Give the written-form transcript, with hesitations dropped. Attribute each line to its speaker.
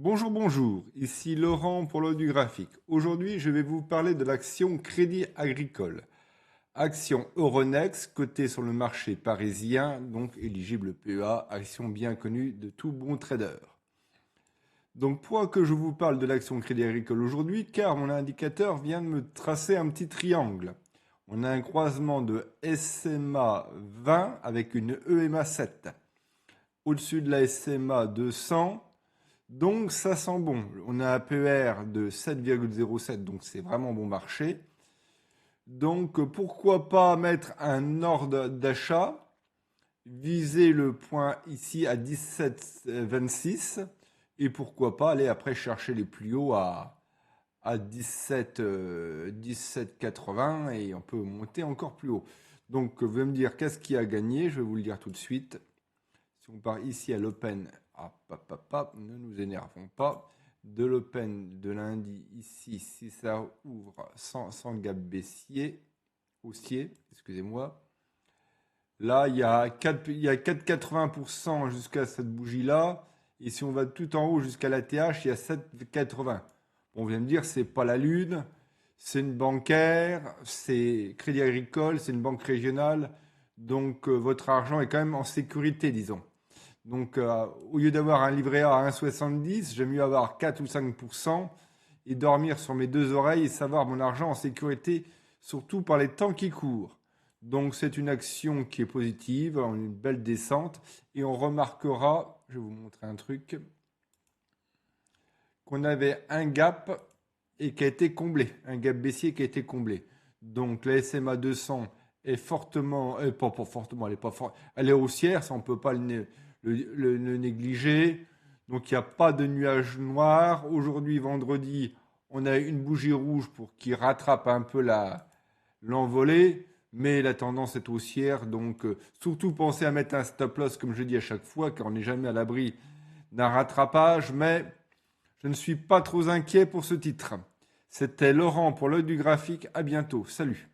Speaker 1: Bonjour, bonjour, ici Laurent pour l'œil du graphique. Aujourd'hui, je vais vous parler de l'action Crédit Agricole. Action Euronext, cotée sur le marché parisien, donc éligible PEA, action bien connue de tout bon trader. Donc pourquoi que je vous parle de l'action Crédit Agricole aujourd'hui? Car mon indicateur vient de me tracer un petit triangle. On a un croisement de SMA 20 avec une EMA 7. Au-dessus de la SMA 200. Donc ça sent bon. On a un PER de 7,07, donc c'est vraiment bon marché. Donc pourquoi pas mettre un ordre d'achat, viser le point ici à 17,26 et pourquoi pas aller après chercher les plus hauts à 17, 17,80 et on peut monter encore plus haut. Donc vous allez me dire qu'est-ce qui a gagné, je vais vous le dire tout de suite. Si on part ici à l'open, ne nous énervons pas. De l'open de lundi, ici, si ça ouvre sans gap baissier, haussier, excusez-moi. Là, il y a 4,80% jusqu'à cette bougie-là. Et si on va tout en haut jusqu'à la TH, il y a 7,80. Bon, on vient de dire, c'est pas la Lune, c'est une bancaire, c'est Crédit Agricole, c'est une banque régionale. Donc, votre argent est quand même en sécurité, disons. Donc, au lieu d'avoir un livret A à 1,70, j'aime mieux avoir 4 ou 5% et dormir sur mes deux oreilles et savoir mon argent en sécurité, surtout par les temps qui courent. Donc, c'est une action qui est positive, une belle descente. Et on remarquera, je vais vous montrer un truc, qu'on avait un gap et qui a été comblé, un gap baissier qui a été comblé. Donc, la SMA 200 est fortement, pas fortement, elle est pas forte, elle est haussière, ça on ne peut pas le négliger. Donc il n'y a pas de nuages noirs. Aujourd'hui, vendredi, on a une bougie rouge pour qui rattrape un peu l'envolée, mais la tendance est haussière. Donc surtout pensez à mettre un stop loss, comme je dis à chaque fois, car on n'est jamais à l'abri d'un rattrapage. Mais je ne suis pas trop inquiet pour ce titre. C'était Laurent pour l'œil du graphique. À bientôt. Salut.